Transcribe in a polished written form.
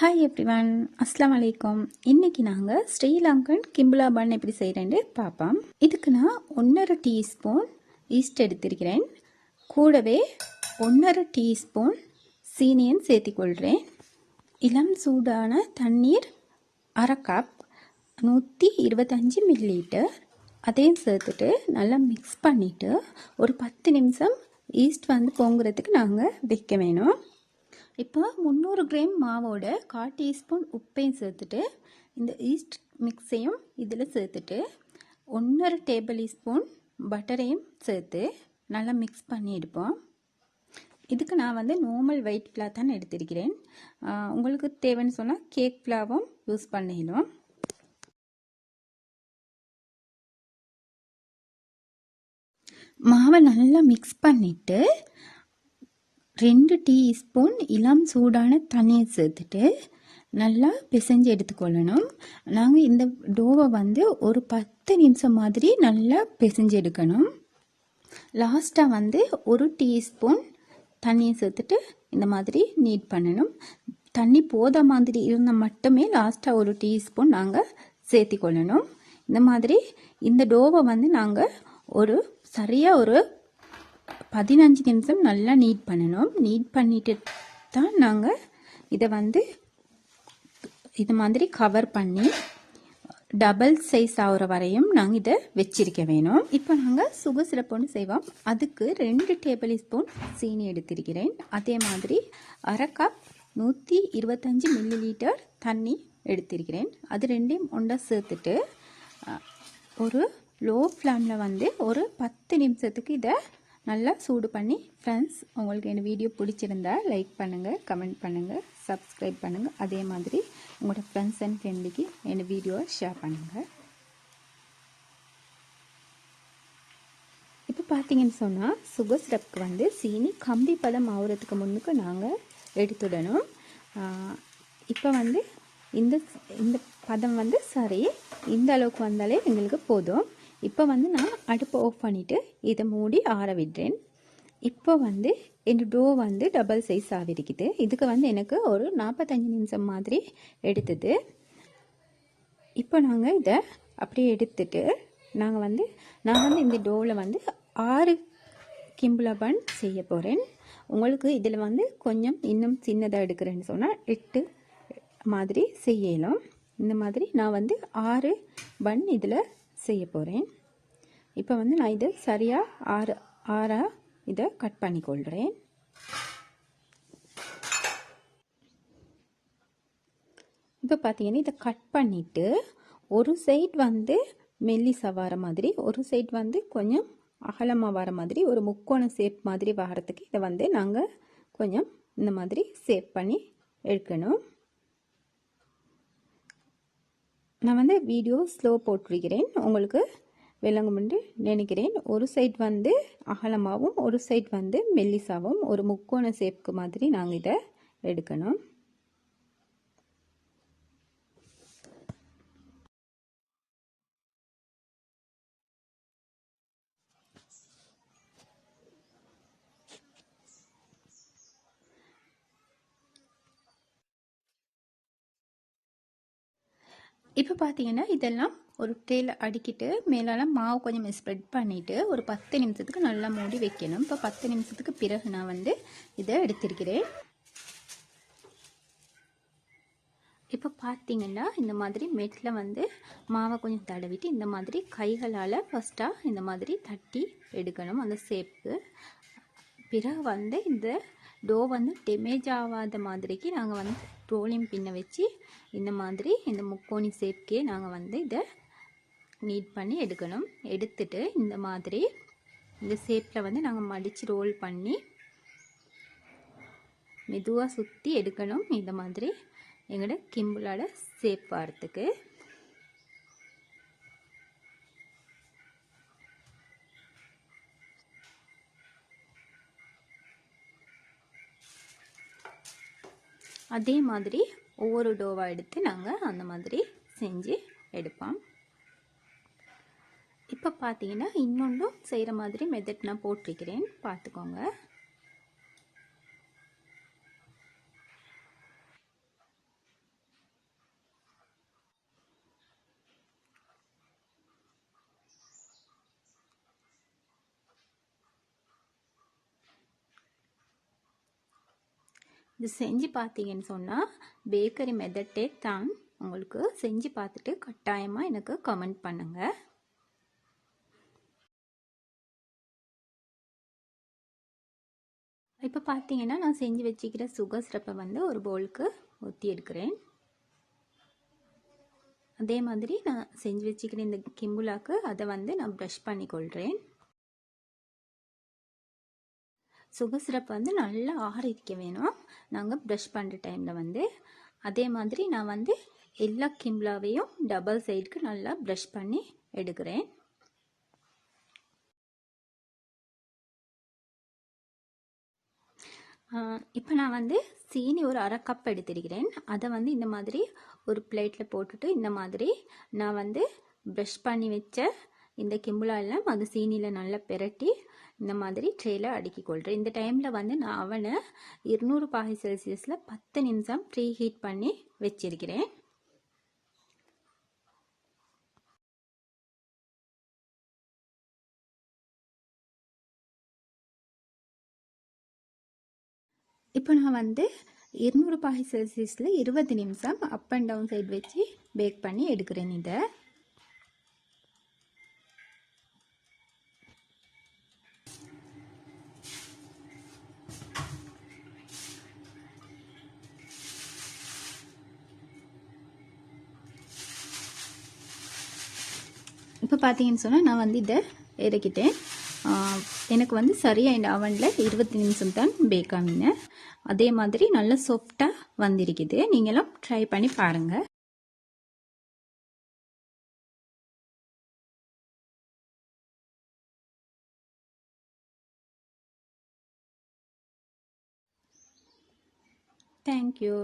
Hi everyone, அஸ்ஸலாமு அலைக்கும். இன்றைக்கி நாங்கள் ஸ்ரீலங்கன் கிம்புலா பன் எப்படி செய்கிறேன்னு பார்ப்போம். இதுக்கு நான் 1.5 டீஸ்பூன் ஈஸ்ட் எடுத்திருக்கிறேன். கூடவே 1.5 டீஸ்பூன் சீனியன் சேர்த்திக்கொள்கிறேன். இளம் சூடான தண்ணீர் 1/2 கப் 125 மில்லிலிட்டர் அதையும் சேர்த்துட்டு நல்லா மிக்ஸ் பண்ணிவிட்டு ஒரு 10 நிமிஷம் ஈஸ்ட் பொங்குறதுக்கு நாங்கள் வைக்க வேணும். இப்போ 300 கிராம் மாவோட 1/4 டீஸ்பூன் உப்பையும் சேர்த்துட்டு இந்த ஈஸ்ட் மிக்ஸையும் இதில் சேர்த்துட்டு 1.5 டேபிள் ஸ்பூன் பட்டரையும் சேர்த்து நல்லா மிக்ஸ் பண்ணி எடுப்போம். இதுக்கு நான் நார்மல் ஒயிட் ஃப்ளார் தான் எடுத்திருக்கிறேன். உங்களுக்கு தேவைன்னு சொன்னால் கேக் ஃப்ளாரும் யூஸ் பண்ணிடலாம். மாவை நல்லா மிக்ஸ் பண்ணிவிட்டு 2 டீஸ்பூன் இளம் சூடான தண்ணியை சேர்த்துட்டு நல்லா பிசைஞ்சு எடுத்துக்கொள்ளணும். நாங்கள் இந்த டோவை ஒரு 10 நிமிஷம் மாதிரி நல்லா பிசைஞ்சு எடுக்கணும். லாஸ்ட்டாக 1 டீஸ்பூன் தண்ணியை சேர்த்துட்டு இந்த மாதிரி நீட் பண்ணணும். தண்ணி போத மாதிரி இருந்தால் மட்டுமே லாஸ்ட்டாக 1 டீஸ்பூன் நாங்கள் சேர்த்திக்கொள்ளணும். இந்த மாதிரி இந்த டோவை நாங்கள் சரியாக ஒரு 15 நிமிஷம் நல்லா நீட் பண்ணணும். நீட் பண்ணிட்டு தான் நாங்கள் இதை இது மாதிரி கவர் பண்ணி டபுள் சைஸ் ஆகிற வரையும் நாங்கள் இதை வச்சிருக்க வேணும். இப்போ நாங்கள் சுகர் சிரப் ஒன்று செய்வோம். அதுக்கு 2 டேபிள் ஸ்பூன் சீனி எடுத்திருக்கிறேன். அதே மாதிரி 1/2 கப் 125 மில்லிலிட்டர் தண்ணி எடுத்திருக்கிறேன். அது ரெண்டையும் ஒன்றா சேர்த்துட்டு ஒரு லோ ஃப்ளேமில் ஒரு 10 நிமிஷத்துக்கு இதை நல்லா சூடு பண்ணி. ஃப்ரெண்ட்ஸ், உங்களுக்கு இந்த வீடியோ பிடிச்சிருந்தா லைக் பண்ணுங்கள், கமெண்ட் பண்ணுங்கள், சப்ஸ்கிரைப் பண்ணுங்கள். அதே மாதிரி உங்களோட ஃப்ரெண்ட்ஸ் அண்ட் ஃபேமிலிக்கு இந்த வீடியோவை ஷேர் பண்ணுங்கள். இப்போ பார்த்தீங்கன்னு சொன்னால் சுகர் சிரப்புக்கு சீனி கம்பி பதம் ஆகுறதுக்கு முன்னுக்கு நாங்கள் எடுத்துடணும். இப்போ இந்த இந்த பதம் சரி, இந்த அளவுக்கு வந்தாலே எங்களுக்கு போதும். இப்போ நான் அடுப்பை ஆஃப் பண்ணிவிட்டு இதை மூடி ஆற விடுறேன். இப்போ என் டோ டபுள் சைஸ் ஆகிருக்குது. இதுக்கு எனக்கு ஒரு 45 நிமிஷம் மாதிரி எடுத்தது. இப்போ நாங்கள் இதை அப்படியே எடுத்துட்டு நாங்கள் நான் இந்த டோவில் 6 கிம்புலா பன் செய்ய போகிறேன். உங்களுக்கு இதில் கொஞ்சம் இன்னும் சின்னதாக எடுக்கிறேன்னு சொன்னால் 8 மாதிரி செய்யலாம். இந்த மாதிரி நான் 6 பன் இதில் செய்ய போகிறேன். இப்போ நான் இதை சரியாக ஆறாக இதை கட் பண்ணிக்கொள்கிறேன். இப்போ பார்த்தீங்கன்னா இதை கட் பண்ணிவிட்டு ஒரு சைட் மெல்லிசா வர மாதிரி, ஒரு சைட் கொஞ்சம் அகலமாக வர மாதிரி, ஒரு முக்கோண ஷேப் மாதிரி வர்றதுக்கு இதை நாங்கள் கொஞ்சம் இந்த மாதிரி ஷேப் பண்ணி எடுக்கணும். நான் வீடியோ ஸ்லோ போட்டிருக்கிறேன், உங்களுக்கு விளங்கும்னு நினைக்கிறேன். ஒரு சைட் அகலமாகவும் ஒரு சைட் மெல்லிசாவும் ஒரு முக்கோண ஷேப்புக்கு மாதிரி நாங்கள் இதை எடுக்கணும். இப்போ பார்த்தீங்கன்னா இதெல்லாம் ஒரு ட்ரேயில் அடிக்கிட்டு மேலால் மாவு கொஞ்சம் ஸ்ப்ரெட் பண்ணிவிட்டு ஒரு 10 நிமிஷத்துக்கு நல்லா மூடி வைக்கணும். இப்போ 10 நிமிஷத்துக்கு பிறகு நான் இதை எடுத்திருக்கிறேன். இப்போ பார்த்தீங்கன்னா இந்த மாதிரி மெட்டில் மாவை கொஞ்சம் தடவிட்டு இந்த மாதிரி கைகளால் ஃபஸ்ட்டாக இந்த மாதிரி தட்டி எடுக்கணும் அந்த ஷேப்புக்கு. பிறகு இந்த டோ டேமேஜ் ஆகாத மாதிரிக்கு நாங்கள் ரோலிங் பின்னை வச்சு இந்த மாதிரி இந்த முக்கோணி ஷேப்க்கே நாங்கள் இதை நீட் பண்ணி எடுக்கணும். எடுத்துட்டு இந்த மாதிரி இந்த ஷேப்பில் நாங்கள் மடித்து ரோல் பண்ணி மெதுவாக சுற்றி எடுக்கணும். இந்த மாதிரி எங்களோட கிம்புலாட ஷேப் வரத்துக்கு. அதே மாதிரி ஒவ்வொரு டோவாக எடுத்து நாங்கள் அந்த மாதிரி செஞ்சு எடுப்போம். இப்போ பார்த்தீங்கன்னா இன்னொன்றும் செய்கிற மாதிரி மெத்தட் நான் போட்டிருக்கிறேன், பார்த்துக்கோங்க. இது செஞ்சு பார்த்தீங்கன்னு சொன்னால் பேக்கரி மெத்தட்டே தான். உங்களுக்கு செஞ்சு பார்த்துட்டு கட்டாயமாக எனக்கு கமெண்ட் பண்ணுங்கள். இப்போ பார்த்தீங்கன்னா நான் செஞ்சு வச்சுக்கிற சுகர் சிரப்பை வந்து ஒரு பவுலுக்கு ஊற்றி எடுக்கிறேன். அதே மாதிரி நான் செஞ்சு வச்சுக்கிற இந்த கிம்புலாக்கு அதை வந்து நான் ப்ரஷ் பண்ணிக்கொள்கிறேன். சுகர் சிரப் வந்து நல்லா ஆறிக்க வேணும் நாங்கள் ப்ரஷ் பண்ணுற டைமில் வந்து. அதே மாதிரி நான் வந்து எல்லா கிம்புலாவையும் டபுள் சைடுக்கு நல்லா ப்ரஷ் பண்ணி எடுக்கிறேன். இப்போ நான் வந்து சீனி ஒரு 1/2 கப் எடுத்திருக்கிறேன். அதை வந்து இந்த மாதிரி ஒரு பிளேட்டில் போட்டுட்டு இந்த மாதிரி நான் வந்து ப்ரஷ் பண்ணி வச்ச இந்த கிம்புலா எல்லாம் அது சீனியில் நல்லா பெரட்டி இந்த மாதிரி ட்ரேயில் அடுக்கி கொள்கிறேன். இந்த டைமில் வந்து நான் அவனை 200 பாகை செல்சியஸில் 10 நிமிஷம் ப்ரீ ஹீட் பண்ணி வச்சிருக்கிறேன். இப்போ நான் வந்து 200 பாகை செல்சியஸில் 20 நிமிஷம் அப் அண்ட் டவுன் சைடு வச்சு பேக் பண்ணி எடுக்கிறேன். இதை இப்போ பார்த்தீங்கன்னு சொன்னால் நான் வந்து இதை இறக்கிட்டேன். எனக்கு வந்து சரியாக இந்த அவனில் 20 நிமிஷம் தான் பேக் ஆகினேன். அதே மாதிரி நல்லா சாஃப்டாக வந்திருக்குது. நீங்களும் ட்ரை பண்ணி பாருங்கள். தேங்க்யூ.